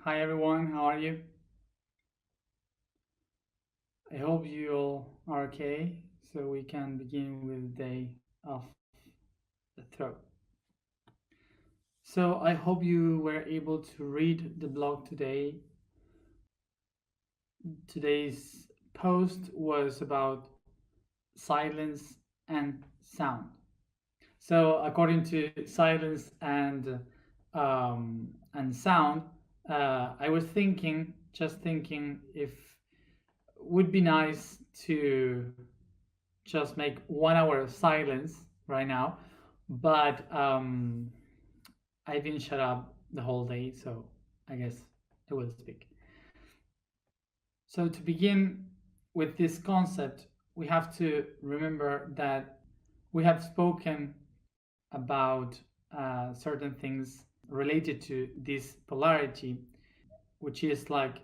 Hi everyone, how are you? I hope you all are okay so we can begin with the day of the throat. So I hope you were able to read the blog today. Today's post was about silence and sound. So according to silence and sound, I was just thinking if would be nice to just make 1 hour of silence right now, but I've been shut up the whole day, so I guess I will speak. So, to begin with this concept, we have to remember that we have spoken about certain things related to this polarity, which is like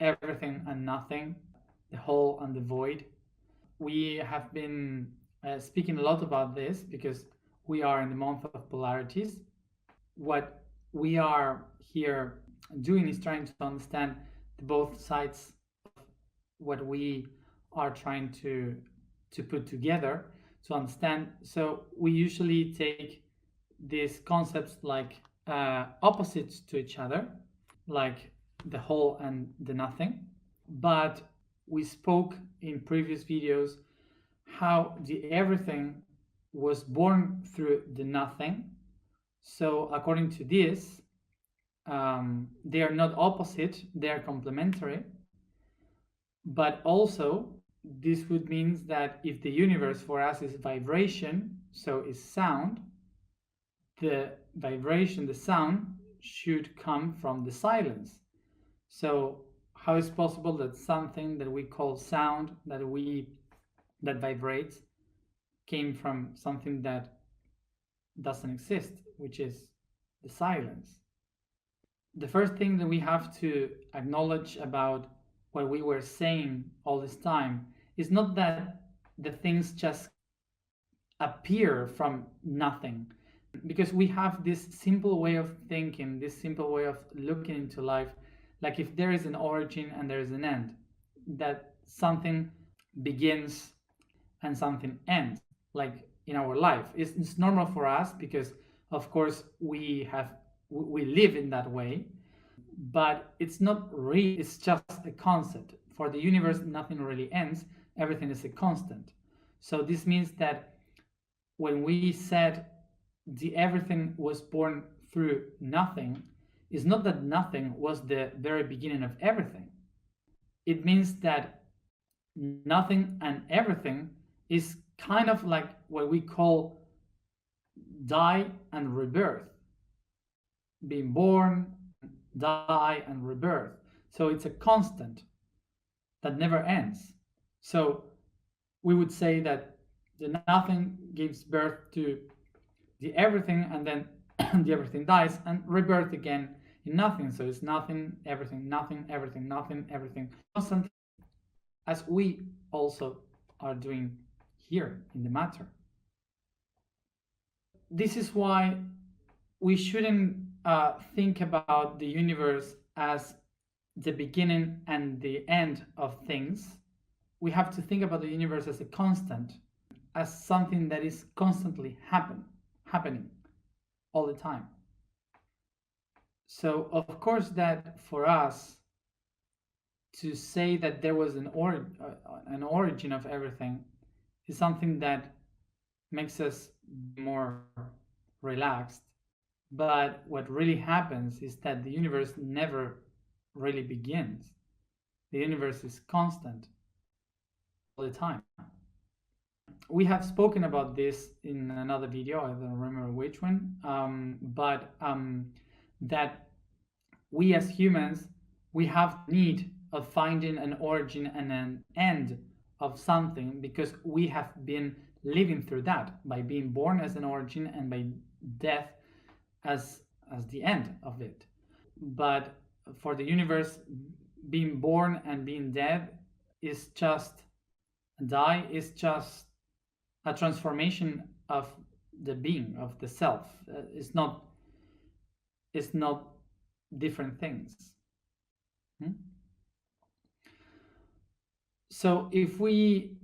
everything and nothing, the whole and the void. We have been speaking a lot about this because we are in the month of polarities. What we are here doing is trying to understand the both sides of what we are trying to put together to understand. So we usually take these concepts like opposites to each other, like the whole and the nothing. But we spoke in previous videos how the everything was born through the nothing. So, according to this, they are not opposite, they are complementary. But also, this would mean that if the universe for us is vibration, so is sound, the vibration, the sound, should come from the silence. So, how is possible that something that we call sound, that vibrates, came from something that doesn't exist, which is the silence? The first thing that we have to acknowledge about what we were saying all this time is not that the things just appear from nothing, because we have this simple way of thinking, this simple way of looking into life, like if there is an origin and there is an end, that something begins and something ends, like in our life. It's normal for us because, of course, we live in that way, but it's not real. It's just a concept. For the universe, nothing really ends. Everything is a constant. So this means that when we said the everything was born through nothing, it's not that nothing was the very beginning of everything. It means that nothing and everything is kind of like what we call die and rebirth, being born, die, and rebirth. So it's a constant that never ends. So we would say that the nothing gives birth to the everything, and then the everything dies and rebirth again in nothing. So it's nothing, everything, nothing, everything, constant, as we also are doing here in the matter. This is why we shouldn't think about the universe as the beginning and the end of things. We have to think about the universe as a constant, as something that is constantly happening all the time. So of course that for us to say that there was an origin of everything is something that makes us more relaxed. But what really happens is that the universe never really begins. The universe is constant all the time. We have spoken about this in another video, I don't remember which one, but that we as humans, we have need of finding an origin and an end of something because we have been living through that by being born as an origin and by death as the end of it. But for the universe, being born and being dead is just die is just a transformation of the being of the self. It's not different things. Hmm? So if we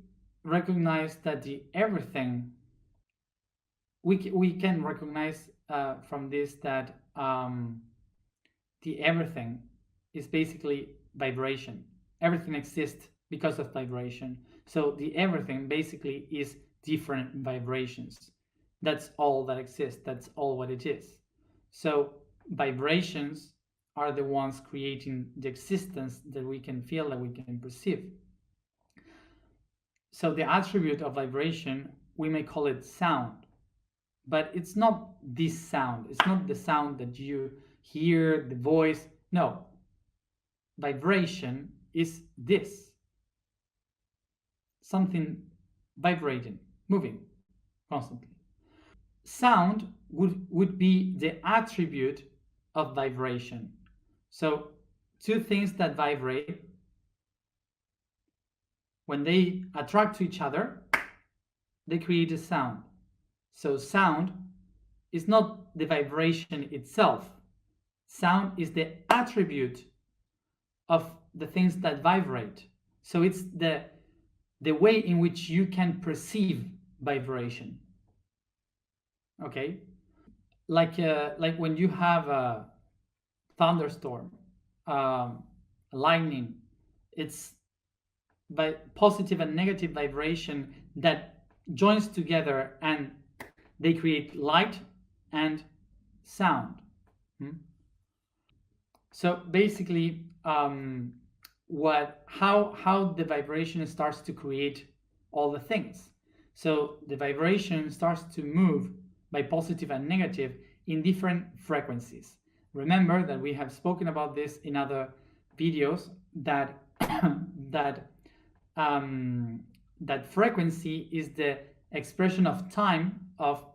recognize that the everything, we can recognize from this that the everything is basically vibration. Everything exists because of vibration. So the everything basically is different vibrations. That's all that exists. That's all what it is. So vibrations are the ones creating the existence that we can feel, that we can perceive. So the attribute of vibration, we may call it sound, but it's not this sound. It's not the sound that you hear, the voice. No, vibration is this, something vibrating, moving constantly. Sound would be the attribute of vibration. So two things that vibrate, when they attract to each other, they create a sound. So sound is not the vibration itself. Sound is the attribute of the things that vibrate. So it's the way in which you can perceive vibration. Okay, like when you have a thunderstorm, lightning, it's by positive and negative vibration that joins together and they create light and sound. Hmm? So basically, how the vibration starts to create all the things. So the vibration starts to move by positive and negative in different frequencies. Remember that we have spoken about this in other videos, that that that frequency is the expression of time of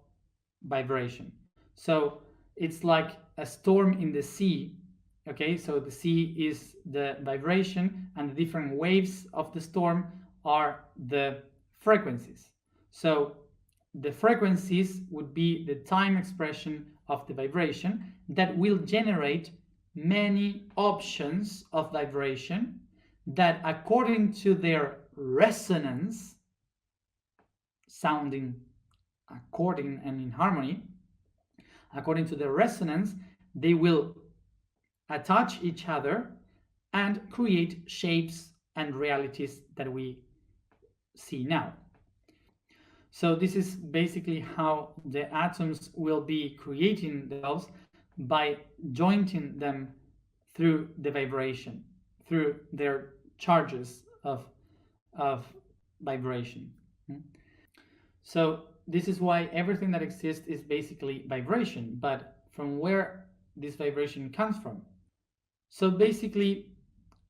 vibration. So it's like a storm in the sea. Okay, so the sea is the vibration, and the different waves of the storm are the frequencies. So the frequencies would be the time expression of the vibration that will generate many options of vibration that, according to their resonance, sounding according and in harmony, according to their resonance, they will attach each other and create shapes and realities that we see now. So this is basically how the atoms will be creating themselves, by joining them through the vibration, through their charges of vibration. So this is why everything that exists is basically vibration. But from where this vibration comes from? So basically,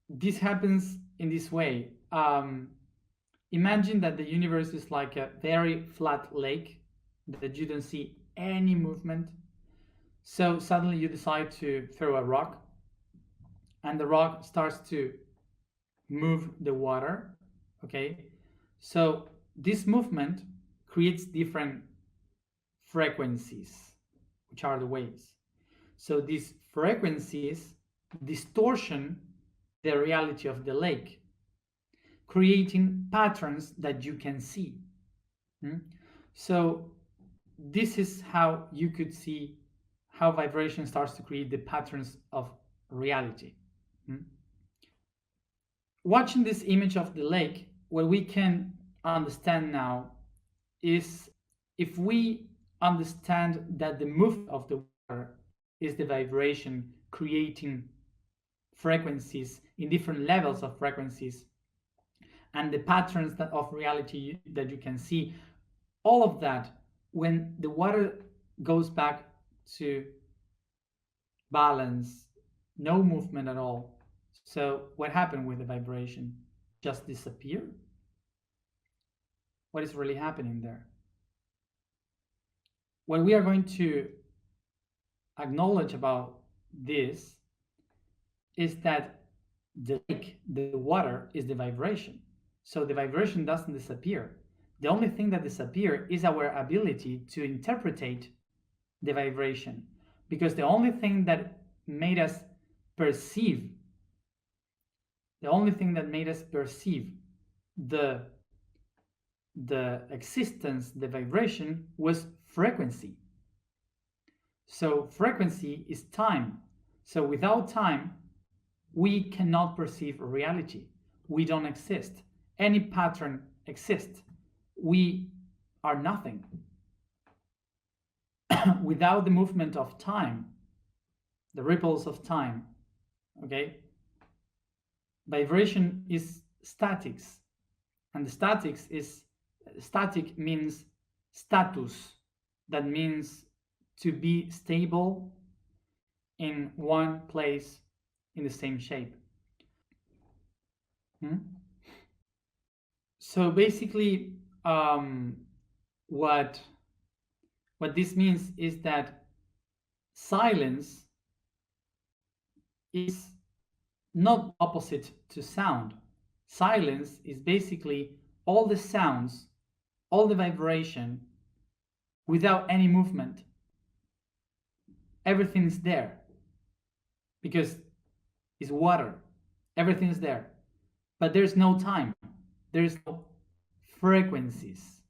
this happens in this way. Imagine that the universe is like a very flat lake that you don't see any movement. So suddenly you decide to throw a rock, and the rock starts to move the water. Okay, so this movement creates different frequencies, which are the waves. So these frequencies distortion the reality of the lake, creating patterns that you can see. So this is how you could see how vibration starts to create the patterns of reality. Watching this image of the lake, what we can understand now is, if we understand that the movement of the water is the vibration creating frequencies in different levels of frequencies, and the patterns of reality that you can see, all of that, when the water goes back to balance, no movement at all. So what happened with the vibration? Just disappear? What is really happening there? What we are going to acknowledge about this is that the lake, the water, is the vibration. So the vibration doesn't disappear. The only thing that disappears is our ability to interpret the vibration, because the only thing that made us perceive The only thing that made us perceive the existence, the vibration, was frequency. So frequency is time. So without time, we cannot perceive reality. We don't exist. Any pattern exists. We are nothing. Without the movement of time, the ripples of time, okay, vibration is statics. And the static means status. That means to be stable in one place in the same shape. So basically, what this means is that silence is not opposite to sound. Silence is basically all the sounds, all the vibration without any movement. Everything's there because it's water. Everything's there. But there's no time. There's no frequencies.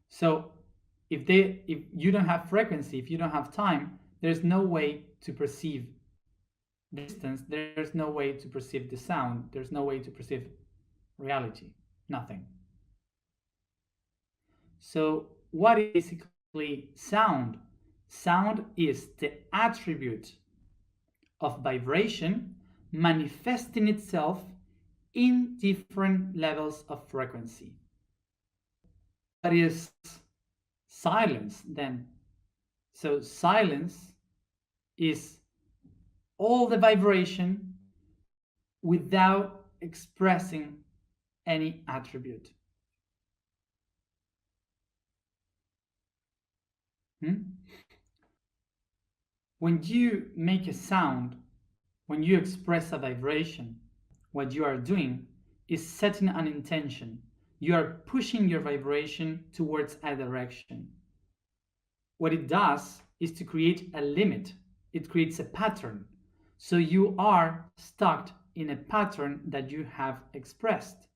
So if you don't have frequency, if you don't have time, there's no way to perceive distance, there's no way to perceive the sound, there's no way to perceive reality, nothing. So what is basically sound? Sound is the attribute of vibration manifesting itself in different levels of frequency. What is silence then? So silence is all the vibration without expressing any attribute. When you make a sound, when you express a vibration, what you are doing is setting an intention. You are pushing your vibration towards a direction. What it does is to create a limit. It creates a pattern. So you are stuck in a pattern that you have expressed.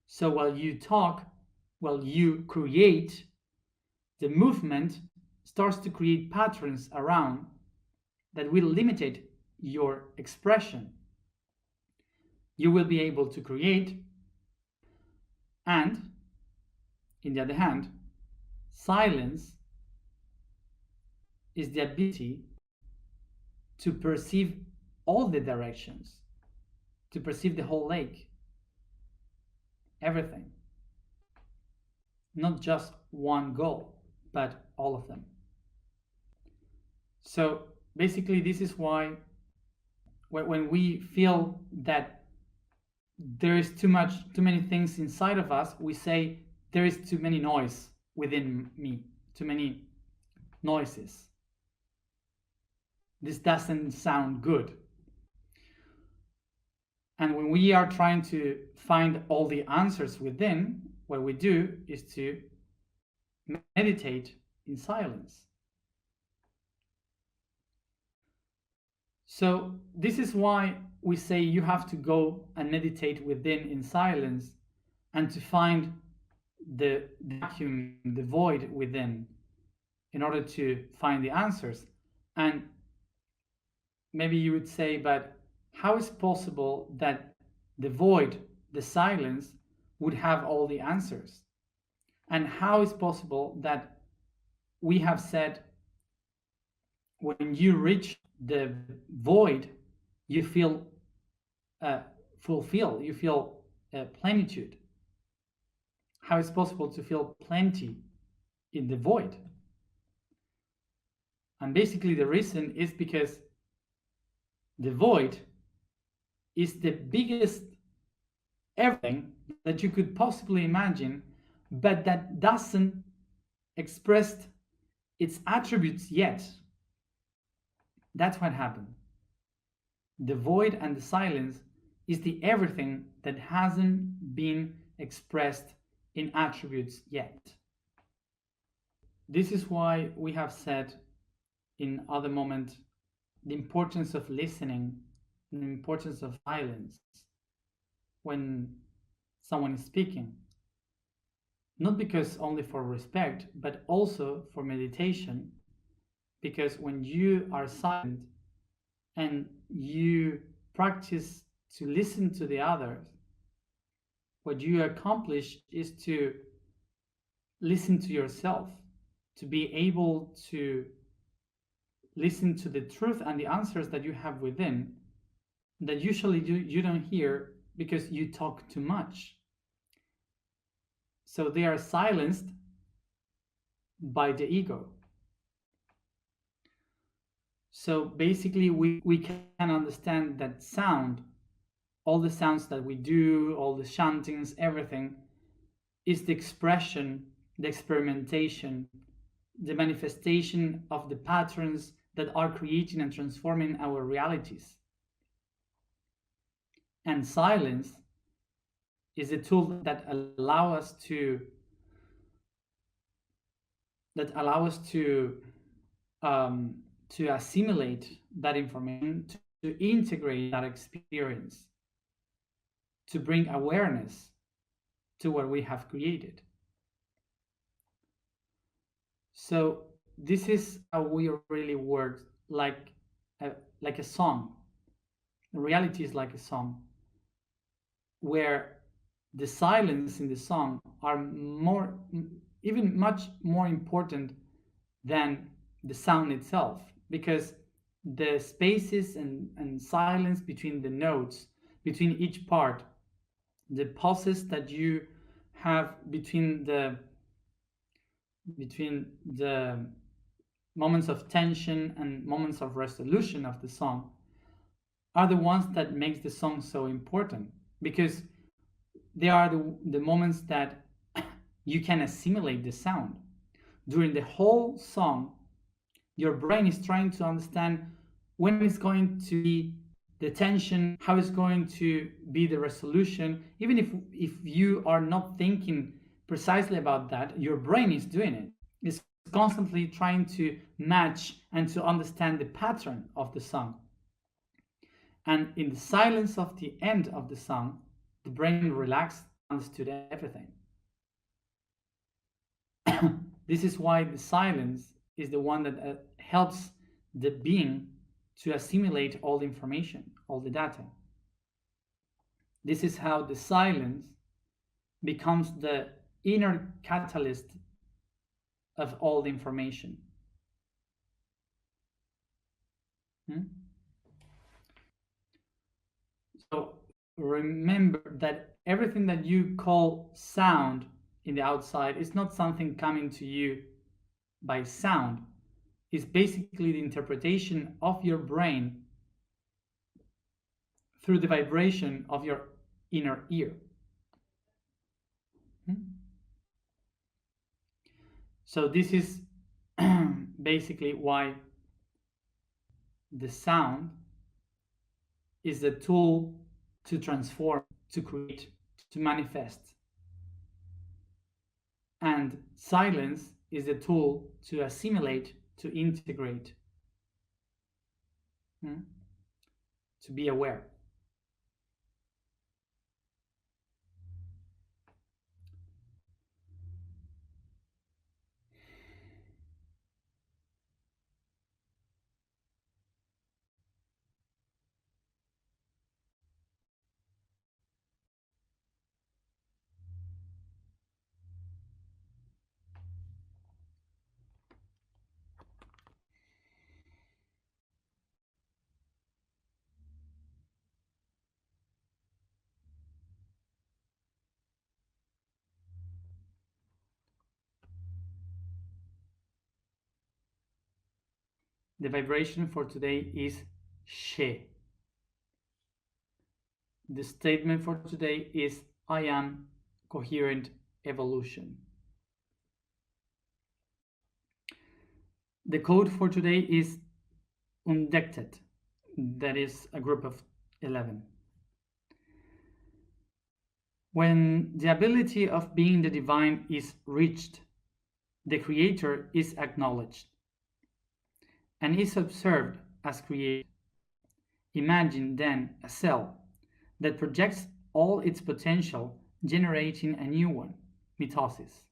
So while you talk, while you create, the movement starts to create patterns around that will limit your expression. You will be able to create, and in the other hand, silence is the ability to perceive all the directions, to perceive the whole lake, everything. Not just one goal, but all of them. So basically, this is why when we feel that there is too many things inside of us, we say there is too many noise within me, too many noises. This doesn't sound good. And when we are trying to find all the answers within, what we do is to meditate in silence. So this is why we say you have to go and meditate within in silence and to find the vacuum, the void within, in order to find the answers. And maybe you would say, but how is it possible that the void, the silence, would have all the answers? And how is it possible that we have said when you reach the void, you feel fulfilled, you feel plenitude? How is it possible to feel plenty in the void? And basically the reason is because the void is the biggest everything that you could possibly imagine, but that doesn't express its attributes yet. That's what happened. The void and the silence is the everything that hasn't been expressed in attributes yet. This is why we have said in other moments the importance of listening, the importance of silence when someone is speaking, not because only for respect, but also for meditation. Because when you are silent and you practice to listen to the others, what you accomplish is to listen to yourself, to be able to listen to the truth and the answers that you have within that usually you don't hear because you talk too much. So they are silenced by the ego. So basically, we can understand that sound, all the sounds that we do, all the chantings, everything, is the expression, the experimentation, the manifestation of the patterns that are creating and transforming our realities. And silence is a tool that allow us um, to assimilate that information, to integrate that experience, to bring awareness to what we have created. So this is how we really work, like a song. Reality is like a song, where the silence in the song are more, even much more important than the sound itself, because the spaces and silence between the notes, between each part, the pauses that you have between the moments of tension and moments of resolution of the song are the ones that makes the song so important, because they are the moments that you can assimilate the sound. During the whole song, your brain is trying to understand when it's going to be the tension, how it's going to be the resolution. Even if you are not thinking precisely about that, your brain is doing it. It's constantly trying to match and to understand the pattern of the song. And in the silence of the end of the song, the brain relaxed, understood everything. This is why the silence is the one that helps the being to assimilate all the information, all the data. This is how the silence becomes the inner catalyst of all the information. Hmm? So remember that everything that you call sound in the outside is not something coming to you by sound. It's basically the interpretation of your brain through the vibration of your inner ear. Hmm? So this is basically why the sound is a tool to transform, to create, to manifest. And silence is a tool to assimilate, to integrate, to be aware. The vibration for today is she. The statement for today is I am coherent evolution. The code for today is undected. That is a group of 11. When the ability of being the divine is reached, the creator is acknowledged and is observed as created. Imagine then a cell that projects all its potential, generating a new one, mitosis.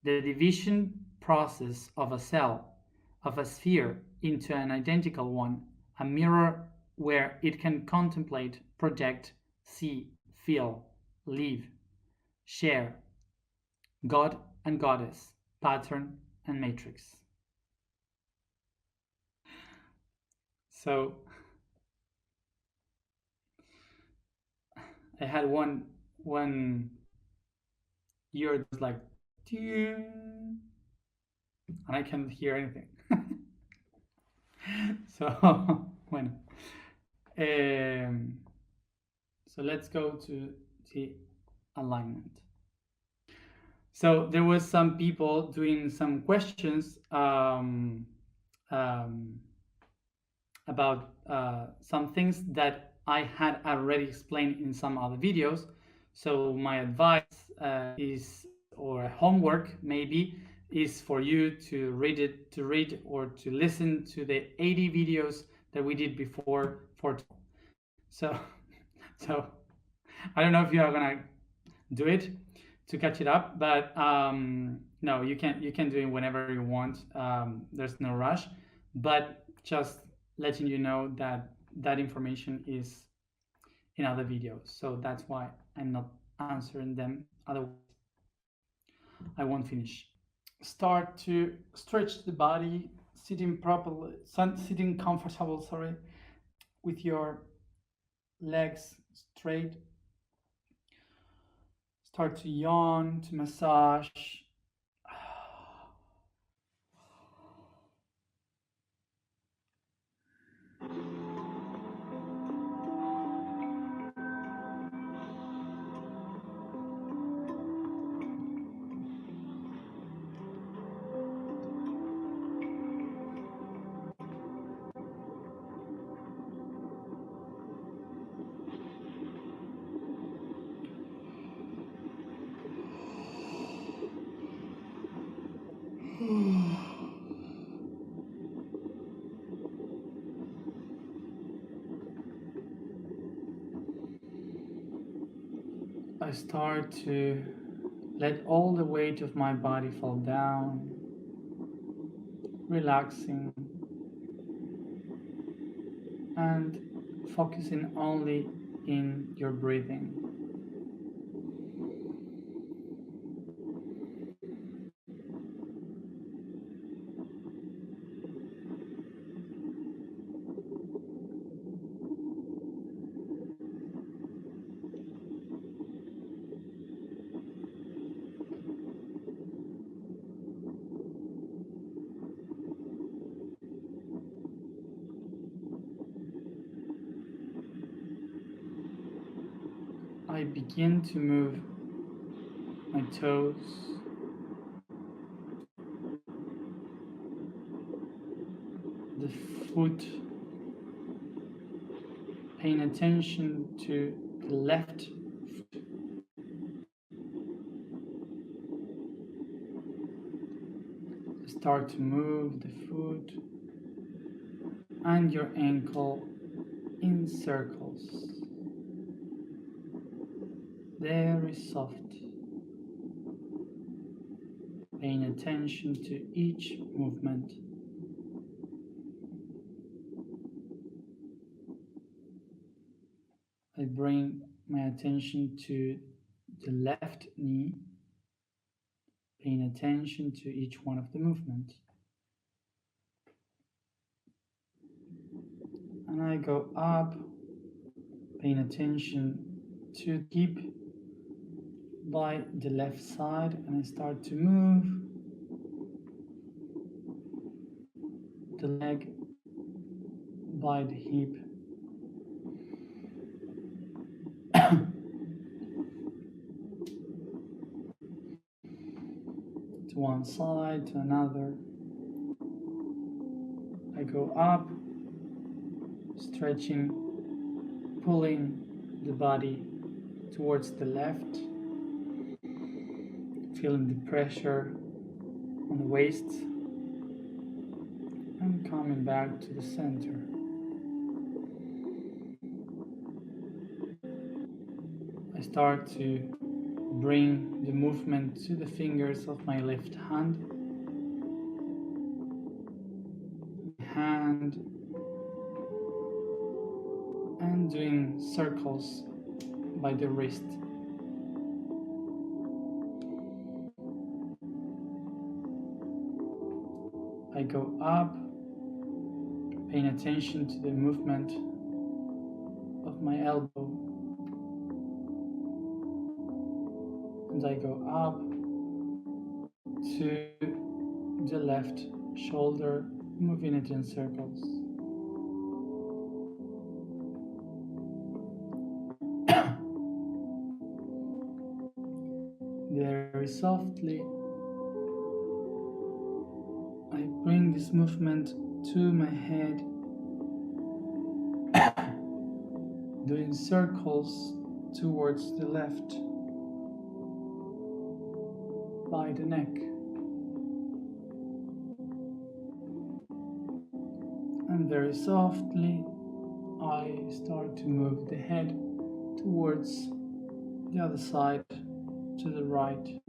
The division process of a cell, of a sphere, into an identical one, a mirror where it can contemplate, project, see, feel, live, share, God and Goddess, pattern and matrix. So I had one ear that was like, and I can't hear anything. So bueno. Um, so let's go to the alignment. So there was some people doing some questions um, about some things that I had already explained in some other videos. So my advice is, or homework maybe, is for you to read or to listen to the 80 videos that we did before for. So, so I don't know if you are gonna do it to catch it up, but no, you can do it whenever you want. There's no rush, but just letting you know that that information is in other videos, so that's why I'm not answering them. Otherwise, I won't finish. Start to stretch the body, sitting properly, sitting comfortable. Sorry, with your legs straight. Start to yawn, to massage. I start to let all the weight of my body fall down, relaxing and focusing only in your breathing. I begin to move my toes, the foot, paying attention to the left foot. Start to move the foot and your ankle in circles, very soft, paying attention to each movement. I bring my attention to the left knee, paying attention to each one of the movements. And I go up, paying attention to the hip by the left side, and I start to move the leg by the hip. To one side, to another. I go up, stretching, pulling the body towards the left, feeling the pressure on the waist, and coming back to the center. I start to bring the movement to the fingers of my left hand, and doing circles by the wrist. I go up, paying attention to the movement of my elbow, and I go up to the left shoulder, moving it in circles. Very softly, I bring this movement to my head, doing circles towards the left by the neck. And very softly, I start to move the head towards the other side, to the right.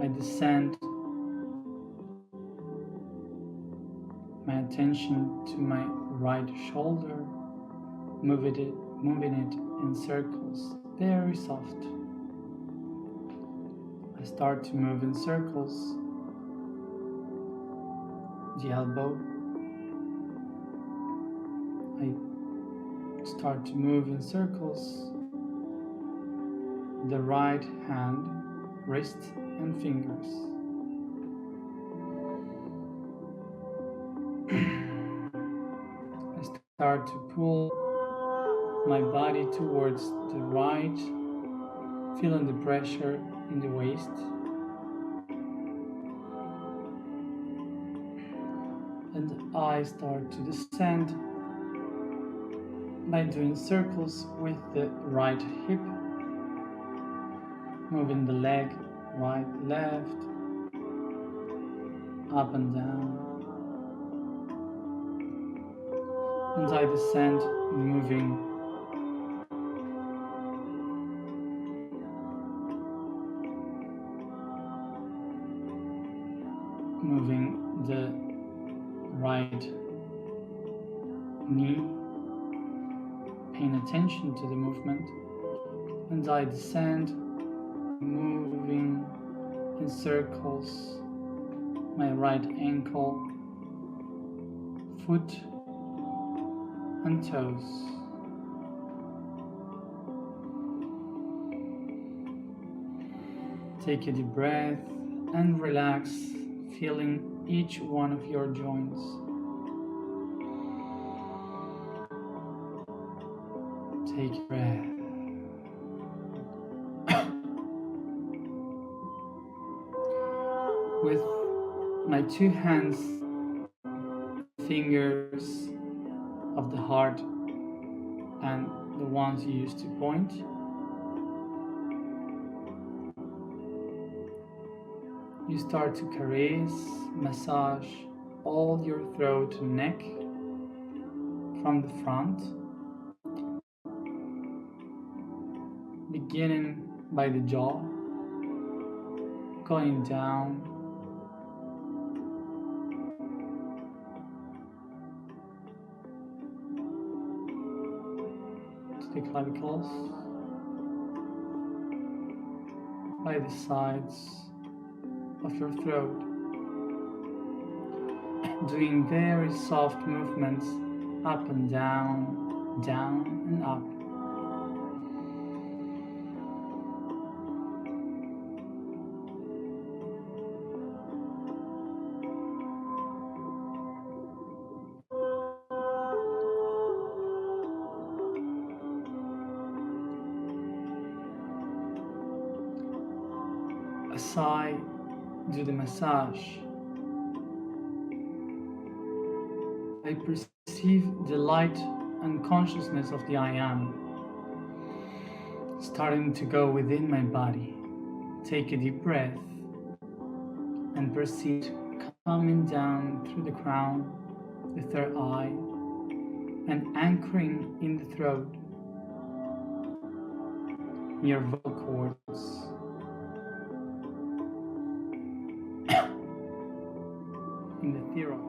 I descend my attention to my right shoulder, moving it in circles, very soft. I start to move in circles the elbow. I start to move in circles the right hand, wrist and fingers. I start to pull my body towards the right, feeling the pressure in the waist. And I start to descend by doing circles with the right hip, moving the leg right, left, up and down. And I descend, moving the right knee, paying attention to the movement, and I descend, moving in circles my right ankle, foot and toes. Take a deep breath and relax, feeling each one of your joints. Take a breath. With my two hands, fingers of the heart and the ones you used to point, you start to caress, massage all your throat and neck from the front, beginning by the jaw, going down to the clavicles, by the sides of your throat, doing very soft movements up and down, down and up. As I do the massage, I perceive the light and consciousness of the I Am starting to go within my body. Take a deep breath and perceive coming down through the crown, the third eye, and anchoring in the throat, near vocal cords, in the thyroid.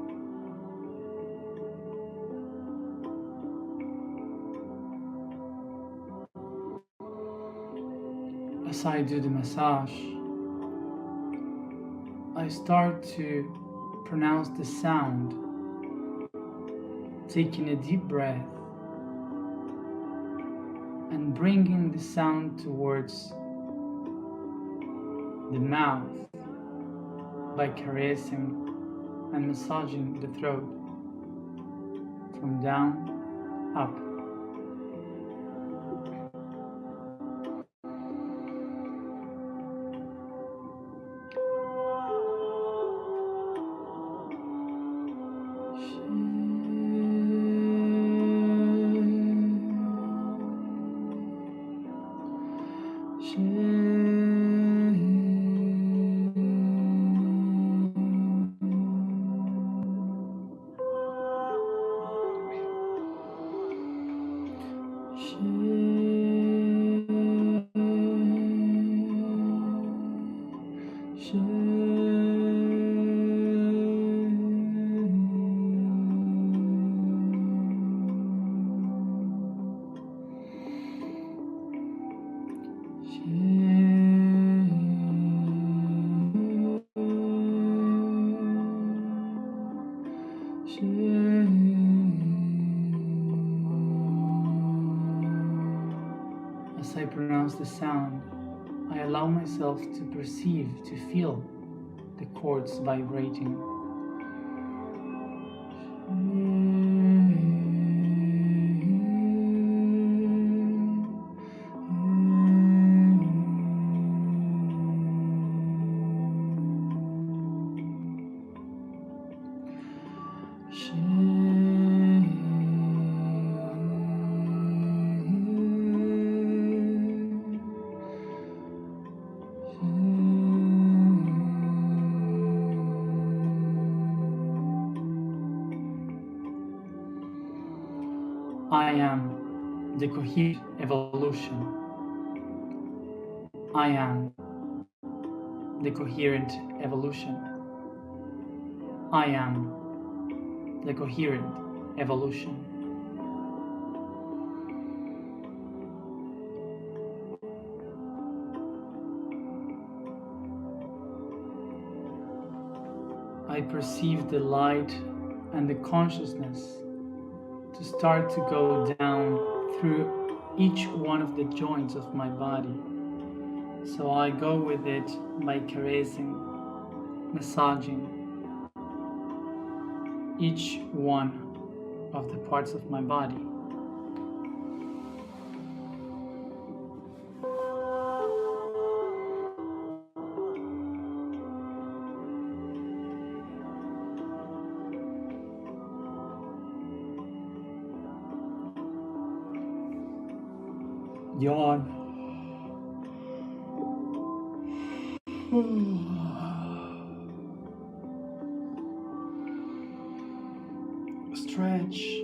As I do the massage, I start to pronounce the sound, taking a deep breath and bringing the sound towards the mouth by caressing and massaging the throat from down up. As I pronounce the sound, I allow myself to perceive, to feel the chords vibrating. I am the coherent evolution. I am the coherent evolution. I am the coherent evolution. I perceive the light and the consciousness to start to go down through each one of the joints of my body. So I go with it by caressing, massaging each one of the parts of my body. Yawn. Stretch.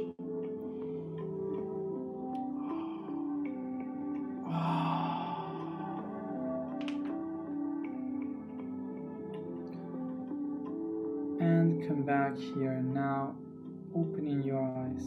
And come back here now, opening your eyes.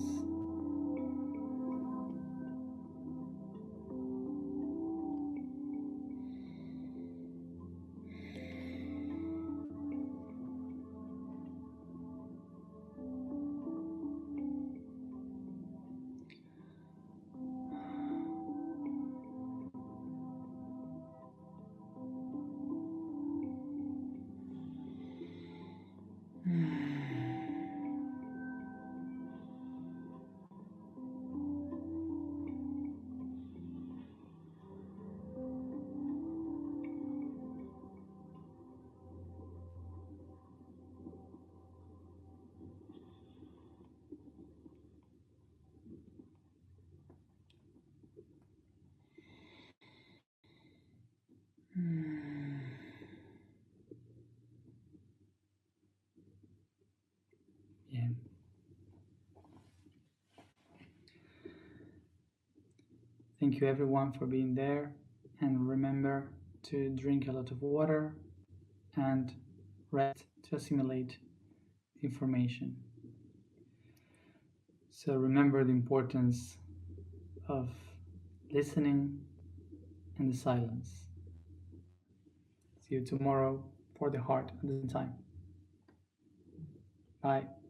Thank you everyone for being there. And remember to drink a lot of water and rest to assimilate information. So remember the importance of listening and the silence. See you tomorrow for the heart at the same time. Bye.